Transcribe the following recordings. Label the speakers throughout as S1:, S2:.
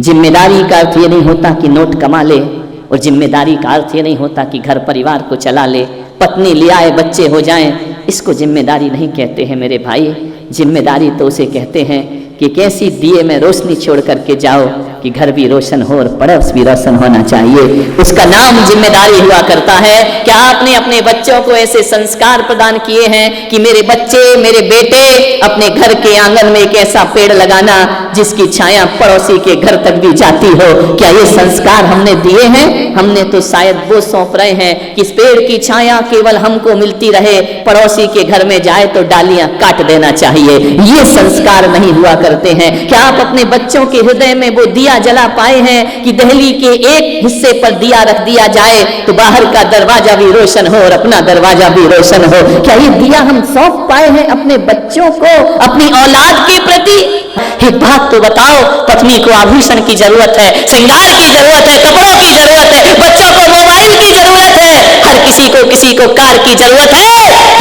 S1: जिम्मेदारी का अर्थ ये नहीं होता कि नोट कमा ले, और जिम्मेदारी का अर्थ ये नहीं होता कि घर परिवार को चला ले, पत्नी ले आए, बच्चे हो जाएं, इसको जिम्मेदारी नहीं कहते हैं मेरे भाई। जिम्मेदारी तो उसे कहते हैं कि कैसी दिए में रोशनी छोड़ करके जाओ कि घर भी रोशन हो और पड़ोस भी रोशन होना चाहिए, उसका नाम जिम्मेदारी हुआ करता है। क्या आपने अपने बच्चों को ऐसे संस्कार प्रदान किए हैं कि मेरे बच्चे, मेरे बेटे अपने घर के आंगन में एक ऐसा पेड़ लगाना जिसकी छाया पड़ोसी के घर तक भी जाती हो? क्या ये संस्कार हमने दिए हैं? हमने तो शायद वो सौंप रहे हैं कि इस पेड़ की छाया केवल हमको मिलती रहे, पड़ोसी के घर में जाए तो डालियां काट देना चाहिए। ये संस्कार नहीं हुआ करते हैं। क्या आप अपने बच्चों के हृदय में वो दिया जला पाए हैं कि दहली के एक हिस्से पर दिया रख दिया जाए तो बाहर का दरवाजा भी रोशन हो और अपना दरवाजा भी रोशन हो? क्या ये दिया हम सौंप पाए हैं अपने बच्चों को, अपनी औलाद के प्रति? एक बात तो बताओ, पत्नी को आभूषण की जरूरत है, श्रृंगार की जरूरत है, कपड़ों की जरूरत है, बच्चों को मोबाइल की जरूरत है, हर किसी को कार की जरूरत है,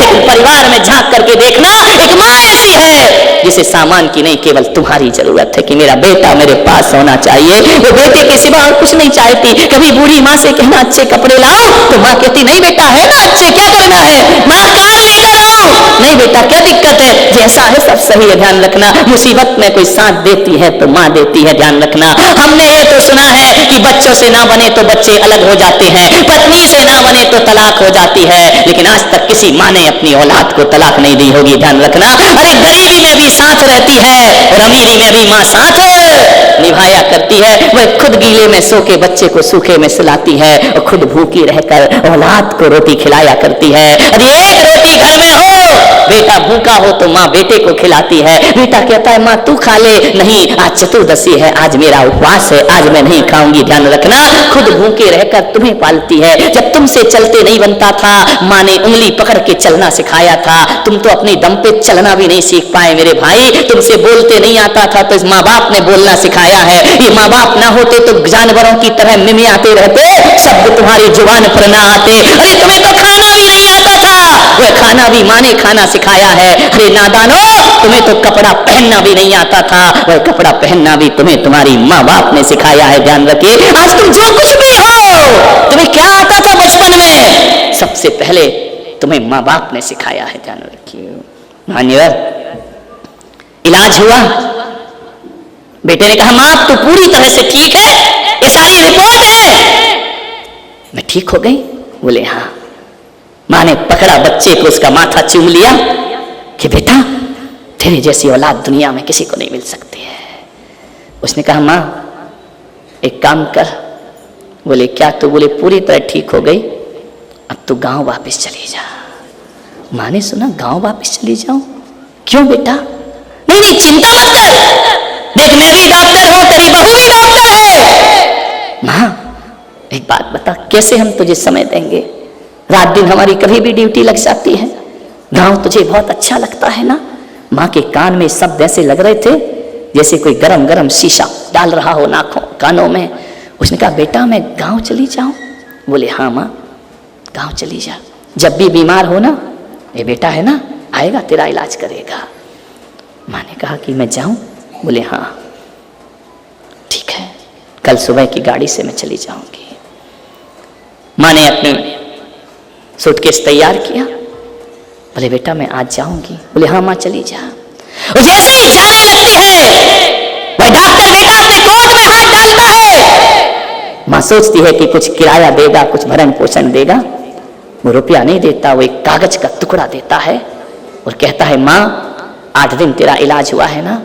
S1: लेकिन परिवार में झांक करके देखना, एक माँ ऐसी है जिसे सामान की नहीं केवल तुम्हारी जरूरत है कि मेरा बेटा मेरे पास होना चाहिए। वो बेटे के सिवा और कुछ नहीं चाहती। कभी बूढ़ी माँ से कहना अच्छे कपड़े लाओ तो माँ कहती नहीं बेटा है ना अच्छे, क्या करना है, माँ कार लेकर आओ, नहीं बेटा क्या दिक्कत है, जैसा है सब सही है, ध्यान रखना। मुसीबत में कोई साथ देती है तो माँ देती है, ध्यान रखना। हमने ये तो सुना है कि बच्चों से ना बने तो बच्चे अलग हो जाते हैं, पत्नी से ना बने तो तलाक हो जाती है, लेकिन आज तक किसी माँ ने अपनी औलाद को तलाक नहीं दी होगी, ध्यान रखना। अरे गरीबी में भी साथ रहती है और अमीरी में भी माँ साथ निभाया करती है। वह खुद गीले में सो के बच्चे को सूखे में सुलाती है और खुद भूखी रहकर औलाद को रोटी खिलाया करती है। अरे एक रोटी घर में हो, बेटा भूखा हो तो माँ बेटे को खिलाती है। बेटा कहता है माँ तू खा ले, नहीं आज चतुर्दशी है, आज मेरा उपवास है, आज मैं नहीं खाऊंगी, ध्यान रखना। खुद भूखे रहकर तुम्हें पालती है। जब तुमसे चलते नहीं बनता था, माँ ने उंगली पकड़ के चलना सिखाया था। तुम तो अपनी दम पे चलना भी नहीं सीख पाए मेरे भाई। तुमसे बोलते नहीं आता था तो इस माँ बाप ने बोलना सिखाया है। ये माँ बाप ना होते तो जानवरों की तरह मिमियाते रहते, शब्द तुम्हारी जुबान पर ना आते। अरे तुम्हें तो खाना भी नहीं आता था, वह खाना भी माँ ने खाना सिखाया है। अरे नादानो, तुम्हें तो कपड़ा पहनना भी नहीं आता था, वह कपड़ा पहनना भी तुम्हें तुम्हारी माँ बाप ने सिखाया है, ध्यान रखिए। आज तुम जो कुछ भी हो, तुम्हें क्या आता था बचपन में, सबसे पहले तुम्हें माँ बाप ने सिखाया है, ध्यान रखिए। मान्यवर इलाज हुआ, बेटे ने कहा माँ तू पूरी तरह से ठीक है, ये सारी रिपोर्ट है, मैं ठीक हो गई? बोले हाँ। माँ ने पकड़ा बच्चे को, उसका माथा चूम लिया कि बेटा तेरे जैसी औलाद दुनिया में किसी को नहीं मिल सकती है। उसने कहा माँ एक काम कर। बोले क्या? तो बोले पूरी तरह ठीक हो गई, अब तू गांव वापस चली जा। माँ ने सुना गांव वापस चली जाऊं? क्यों बेटा? नहीं नहीं चिंता मत कर, देख मैं भी डॉक्टर हूं, तेरी बहू भी डॉक्टर है। माँ एक बात बता, कैसे हम तुझे समय देंगे? रात दिन हमारी कभी भी ड्यूटी लग जाती है। गांव तुझे बहुत अच्छा लगता है ना? माँ के कान में शब्द ऐसे लग रहे थे जैसे कोई गरम गरम शीशा डाल रहा हो नाखों कानों में। उसने कहा बेटा मैं गांव चली जाऊं? बोले हाँ माँ गांव चली जा, जब भी बीमार हो ना ये बेटा है ना आएगा तेरा इलाज करेगा। माँ ने कहा कि मैं जाऊं? बोले हाँ ठीक है, कल सुबह की गाड़ी से मैं चली जाऊंगी। माँ ने अपनी सूटकेस तैयार किया। बोले बेटा मैं आज जाऊंगी? बोले हाँ माँ चली जा। और जैसे ही जाने लगती है वह डॉक्टर बेटा अपने गोद में हाथ डालता है। माँ सोचती है कि कुछ किराया देगा, कुछ भरण पोषण देगा। वो रुपया नहीं देता, वो एक कागज का टुकड़ा देता है और कहता है माँ 8 दिन तेरा इलाज हुआ है ना,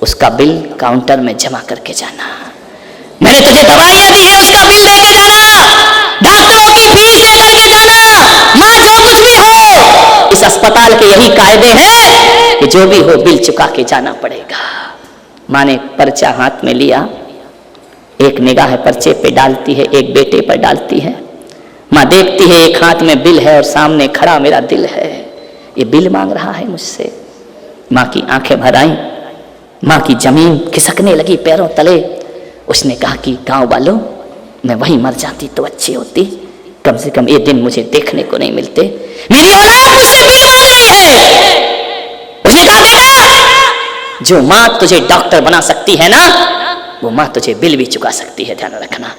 S1: उसका बिल काउंटर में जमा करके जाना। मैंने तुझे दवाइयां दी है उसका बिल लेके जाना, डॉक्टरों की फीस लेकर के जाना। माँ जो कुछ भी हो, इस अस्पताल के यही कायदे हैं कि जो भी हो बिल चुका के जाना पड़ेगा। माँ ने पर्चा हाथ में लिया, एक निगाह पर्चे पे डालती है, एक बेटे पर डालती है। माँ देखती है एक हाथ में बिल है और सामने खड़ा मेरा दिल है, ये बिल मांग रहा है मुझसे। माँ की आंखें भर आईं, माँ की जमीन खिसकने लगी पैरों तले। उसने कहा कि गांव वालों मैं वहीं मर जाती तो अच्छी होती, कम से कम ये दिन मुझे देखने को नहीं मिलते। मेरी औलाद मुझसे बिल मांग रही है। उसने कहा बेटा जो माँ तुझे डॉक्टर बना सकती है ना, वो माँ तुझे बिल भी चुका सकती है, ध्यान रखना।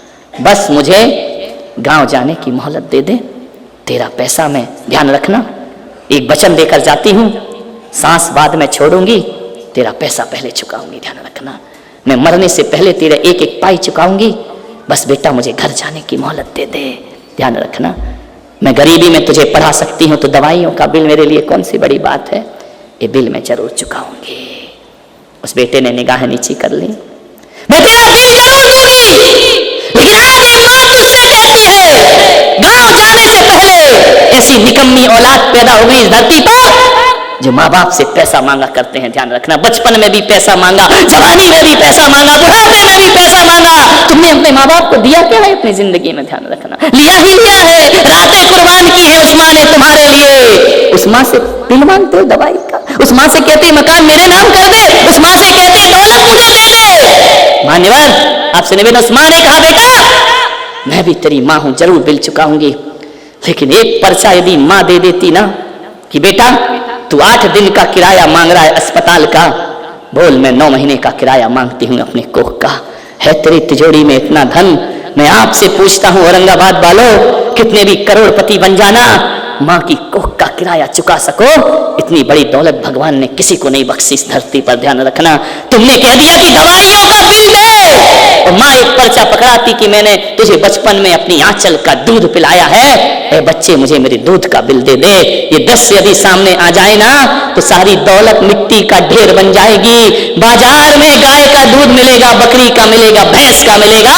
S1: बस मुझे गांव जाने की मोहलत दे दे, तेरा पैसा मैं, ध्यान रखना, एक वचन देकर जाती हूँ, सांस बाद में छोड़ूंगी, तेरा पैसा पहले चुकाऊंगी, ध्यान रखना। मैं मरने से पहले तेरा एक एक पाई चुकाऊंगी, बस बेटा मुझे घर जाने की मोहलत दे दे, ध्यान रखना। मैं गरीबी में तुझे पढ़ा सकती हूँ, तो दवाइयों का बिल मेरे लिए कौन सी बड़ी बात है, ये बिल मैं जरूर चुकाऊंगी। उस बेटे ने निगाह नीची कर ली, मैं तेरा बिल जरूर दूंगी, लेकिन आज एक माँ तुझसे कहती है, गांव जाने से पहले ऐसी निकम्मी औलाद पैदा हो गई इस धरती पर जो माँ बाप से पैसा मांगा करते हैं, ध्यान रखना। बचपन में भी पैसा मांगा, जवानी में भी पैसा मांगा, बुढ़ापे में भी पैसा मांगा। तुमने अपने माँ बाप को दिया क्या है अपनी जिंदगी में, ध्यान रखना। लिया ही लिया है, रातें कुर्बान की है उस माँ ने तुम्हारे लिए। उस माँ से बिल मांगते हो दवाई का, उस माँ से कहते मकान मेरे नाम कर दे, उस माँ से कहते दौलत मुझे दे दे। मान्यवर आपसे निवेदन, उस माँ ने कहा बेटा मैं भी तेरी माँ हूं, जरूर बिल चुकाऊंगी, लेकिन एक पर्चा यदि माँ दे देती ना कि बेटा तू 8 दिन का किराया मांग रहा है अस्पताल का, बोल मैं 9 महीने का किराया मांगती हूँ अपने कोख का। है तेरी तिजोरी में इतना धन, मैं आपसे पूछता हूँ औरंगाबाद वालों, कितने भी करोड़पति बन जाना, माँ की कोख का किराया चुका सको, इतनी बड़ी दौलत भगवान ने किसी को नहीं बख्शी इस धरती पर, ध्यान रखना। तुमने कह दिया कि दवाइयों का बिल दे, और माँ एक पर्चा पकड़ाती कि मैंने तुझे बचपन में अपनी आंचल का दूध पिलाया है, ए बच्चे मुझे मेरे दूध का बिल दे दे। ये 10 यदि सामने आ जाए ना तो सारी दौलत मिट्टी का ढेर बन जाएगी। बाजार में गाय का दूध मिलेगा, बकरी का मिलेगा, भैंस का मिलेगा,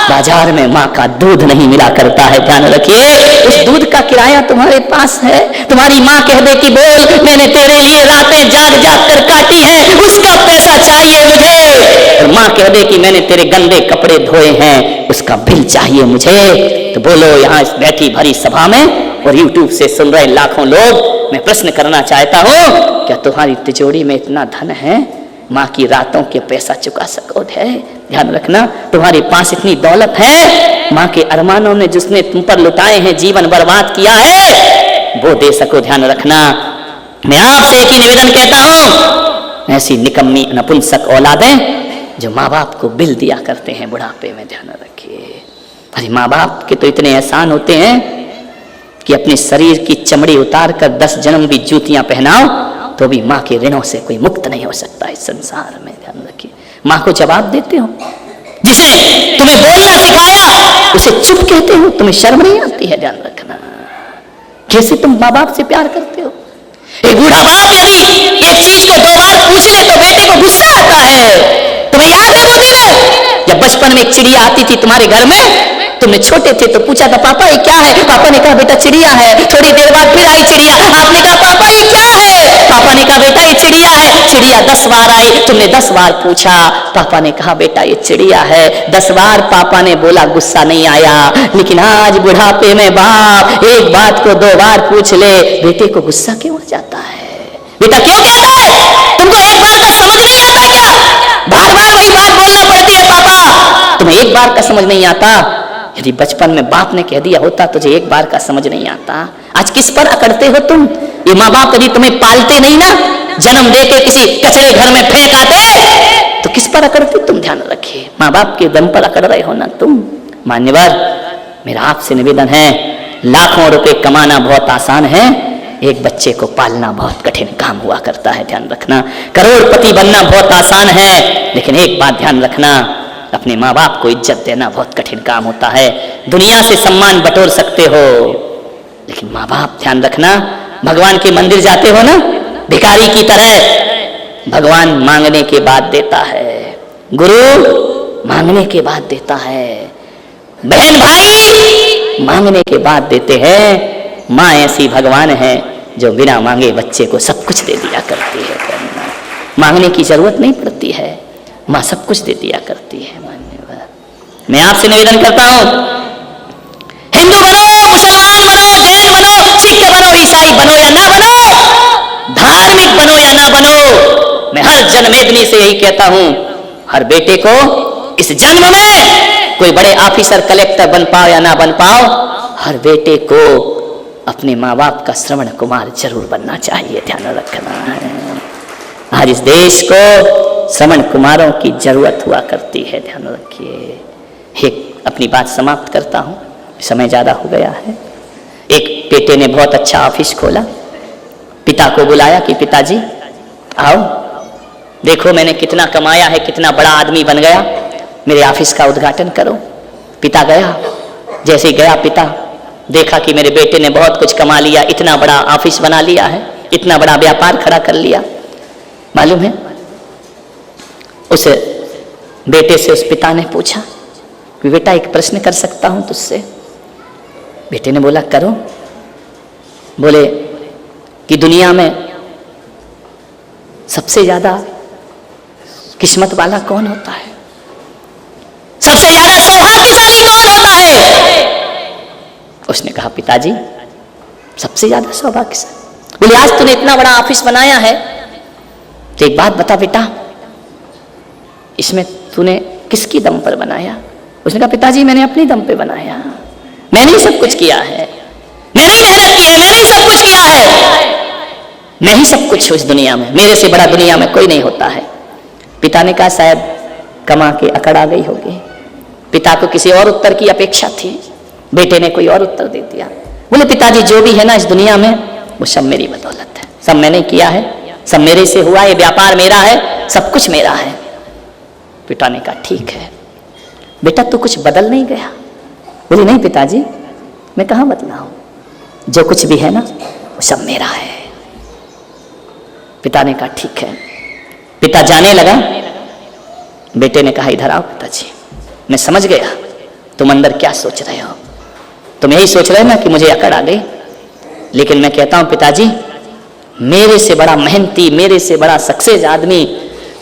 S1: बाजार में माँ का दूध नहीं मिला करता है, ध्यान रखिए। उस दूध का किराया तुम्हारे पास है, तुम्हारी माँ कह दे कि बोल मैंने तेरे लिए रातें जाग जाग कर काटी है, उसका पैसा चाहिए मुझे। और माँ कह दे कि मैंने तेरे गंदे कपड़े धोए हैं, उसका बिल चाहिए मुझे। तो बोलो यहाँ इस बैठी भरी सभा में और यूट्यूब से सुन रहे लाखों लोग, मैं प्रश्न करना चाहता हूँ, क्या तुम्हारी तिजोरी में इतना धन है माँ की रातों के पैसा चुका सको? है, ध्यान रखना। तुम्हारे पास इतनी दौलत है, माँ के अरमानों ने जिसने तुम पर लुटाए हैं, जीवन बर्बाद किया है, वो दे सको, ध्यान रखना। मैं आपसे एक ही निवेदन कहता हूं, ऐसी निकम्मी नपुंसक औलादें जो माँ बाप को बिल दिया करते हैं बुढ़ापे में, ध्यान रखिए। अरे माँ बाप के तो इतने एहसान होते हैं कि अपने शरीर की चमड़ी उतार कर 10 जन्म भी जूतियां पहनाओ तो भी माँ के ऋणों से कोई मुक्त नहीं हो सकता इस संसार में, ध्यान रखिए। माँ को जवाब देते हो, जिसने तुम्हें बोलना सिखाया उसे चुप कहते हो, तुम्हें शर्म नहीं आती है, ध्यान रखना। कैसे तुम माँ बाप से प्यार करते हो? एक बूढ़ा बाप यदि एक चीज को 2 बार पूछ ले तो बेटे को गुस्सा आता है। तुम्हें याद है वो दिन जब बचपन में एक चिड़िया आती थी तुम्हारे घर में, तुमने छोटे थे तो पूछा था पापा ये क्या है? पापा ने कहा बेटा चिड़िया है। थोड़ी देर बाद फिर आई चिड़िया, आपने कहा पापा ये क्या है? पापा ने कहा बेटा ये चिड़िया है। चिड़िया 10 बार आई, तुमने 10 बार पूछा, पापा ने कहा बेटा ये चिड़िया है। 10 बार पापा ने बोला, गुस्सा नहीं आया। लेकिन आज बुढ़ापे में बाप एक बात को 2 बार पूछ ले, बेटे को गुस्सा क्यों आ जाता है? बेटा क्यों कहता है? तुमको एक बार का समझ नहीं आता क्या? बार बार वही बात बोलना पड़ती है पापा, तुम्हें एक बार का समझ नहीं आता? यदि बचपन में बाप ने कह दिया होता तुझे एक बार का समझ नहीं आता, आज किस पर अकड़ते हो तुम? ये माँ बाप यदि तुम्हें पालते नहीं ना, जन्म देके किसी कचरे घर में फेंक आते तो किस पर अकड़ते तुम? ध्यान रखिए, माँ बाप के दम पर अकड़ रहे हो ना तुम। मान्यवर, मेरा आपसे निवेदन है, लाखों रुपए कमाना बहुत आसान है, एक बच्चे को पालना बहुत कठिन काम हुआ करता है, ध्यान रखना। करोड़पति बनना बहुत आसान है, लेकिन एक बात ध्यान रखना, अपने माँ बाप को इज्जत देना बहुत कठिन काम होता है। दुनिया से सम्मान बटोर सकते हो, लेकिन माँ बाप, ध्यान रखना। भगवान के मंदिर जाते हो ना, भिखारी की तरह, भगवान मांगने के बाद देता है, गुरु मांगने के बाद देता है, बहन भाई मांगने के बाद देते हैं। माँ ऐसी भगवान है जो बिना मांगे बच्चे को सब कुछ दे दिया करती है। मांगने की जरूरत नहीं पड़ती है, माँ सब कुछ दे दिया करती है। मान्यवर, मैं आपसे निवेदन करता हूं, हिंदू बनो, मुसलमान बनो, जैन बनो, सिख बनो, ईसाई बनो या ना बनो, धार्मिक बनो या ना बनो, मैं हर जन्मेदनी से यही कहता हूं, हर बेटे को इस जन्म में कोई बड़े ऑफिसर कलेक्टर बन पाओ या ना बन पाओ, हर बेटे को अपने माँ बाप का श्रवण कुमार जरूर बनना चाहिए, ध्यान रखना है। आज इस देश को श्रवण कुमारों की जरूरत हुआ करती है, ध्यान रखिए। एक अपनी बात समाप्त करता हूँ, समय ज़्यादा हो गया है। एक बेटे ने बहुत अच्छा ऑफिस खोला, पिता को बुलाया कि पिताजी आओ, देखो मैंने कितना कमाया है, कितना बड़ा आदमी बन गया, मेरे ऑफिस का उद्घाटन करो। पिता गया, जैसे ही गया पिता देखा कि मेरे बेटे ने बहुत कुछ कमा लिया, इतना बड़ा ऑफिस बना लिया है, इतना बड़ा व्यापार खड़ा कर लिया। मालूम है, उस बेटे से उस पिता ने पूछा कि बेटा एक प्रश्न कर सकता हूं तुझसे? बेटे ने बोला करो। बोले कि दुनिया में सबसे ज्यादा किस्मत वाला कौन होता है? सबसे ज्यादा सौभाग्यशाली कौन होता है? उसने कहा पिताजी सबसे ज्यादा सौभाग्यशाली। बोले आज तूने इतना बड़ा ऑफिस बनाया है, तो एक बात बता बेटा, इसमें तूने किसकी दम पर बनाया? उसने कहा पिताजी मैंने अपनी दम पे बनाया, मैंने ही सब कुछ किया है, मैंने ही मेहनत की है, मैंने ही सब कुछ किया है, मैं ही सब कुछ हूं इस दुनिया में, मेरे से बड़ा दुनिया में कोई नहीं होता है। पिता ने कहा शायद कमा के अकड़ आ गई होगी। पिता को किसी और उत्तर की अपेक्षा थी, बेटे ने कोई और उत्तर दे दिया। बोले पिताजी जो भी है ना इस दुनिया में वो सब मेरी बदौलत है, सब मैंने किया है, सब मेरे से हुआ, ये व्यापार मेरा है, सब कुछ मेरा है। पिता ने कहा ठीक है बेटा, तू कुछ बदल नहीं गया? बोले नहीं पिताजी, मैं कहाँ बदला हूं, जो कुछ भी है ना वो सब मेरा है। पिता ने कहा ठीक है। पिता जाने लगा, बेटे ने कहा इधर आओ पिताजी, मैं समझ गया तुम अंदर क्या सोच रहे हो, तुम यही सोच रहे हो ना कि मुझे अकड़ आ गई, लेकिन मैं कहता हूं पिताजी, मेरे से बड़ा मेहनती, मेरे से बड़ा सक्सेस आदमी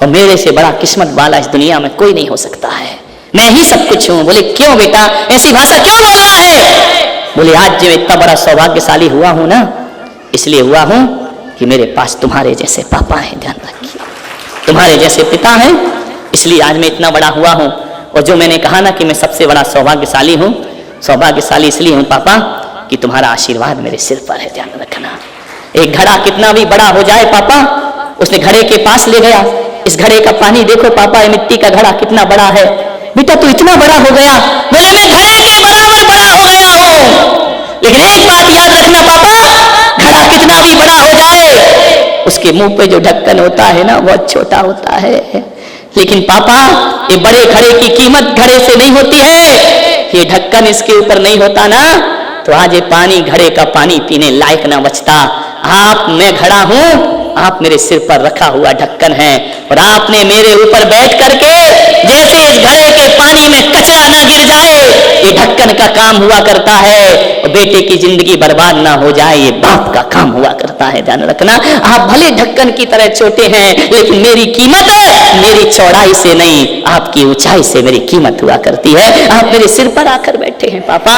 S1: और मेरे से बड़ा किस्मत वाला इस दुनिया में कोई नहीं हो सकता है, मैं ही सब कुछ हूं। बोले क्यों बेटा, ऐसी भाषा क्यों बोल रहा है? बोले आज जो इतना बड़ा सौभाग्यशाली हुआ हूं ना, इसलिए हुआ हूं कि मेरे पास तुम्हारे जैसे पापा हैं, ध्यान रखिए, तुम्हारे जैसे पिता हैं, इसलिए आज मैं इतना बड़ा हुआ हूं। और जो मैंने कहा ना कि मैं सबसे बड़ा सौभाग्यशाली हूं, सौभाग्यशाली इसलिए हूं पापा कि तुम्हारा आशीर्वाद मेरे सिर पर है, ध्यान रखना। एक घड़ा कितना भी बड़ा हो जाए पापा, उसने घड़े के पास ले गया, इस घड़े का पानी देखो पापा, ये मिट्टी का घड़ा कितना बड़ा है। बेटा तू इतना बड़ा हो गया? बोले मैं घड़े के बराबर बड़ा हो गया हूं, लेकिन एक बात याद रखना पापा, घड़ा कितना भी बड़ा हो जाए उसके मुंह पे जो ढक्कन होता है ना बहुत छोटा होता है। लेकिन पापा ये बड़े घड़े की कीमत घड़े से नहीं होती है, ये ढक्कन इसके ऊपर नहीं होता ना तो आज ये पानी, घड़े का पानी पीने लायक ना बचता। आप, मैं घड़ा हूं, आप मेरे सिर पर रखा हुआ ढक्कन है, और आपने मेरे ऊपर बैठ करके जैसे इस घड़े के पानी में कचरा ना गिर जाए, ये ढक्कन का काम हुआ करता है, और बेटे की जिंदगी बर्बाद ना हो जाए, ये बाप का काम हुआ करता है, ध्यान रखना। आप भले ढक्कन की तरह छोटे हैं, लेकिन मेरी कीमत मेरी चौड़ाई से नहीं, आपकी ऊंचाई से मेरी कीमत हुआ करती है। आप मेरे सिर पर आकर बैठे हैं पापा,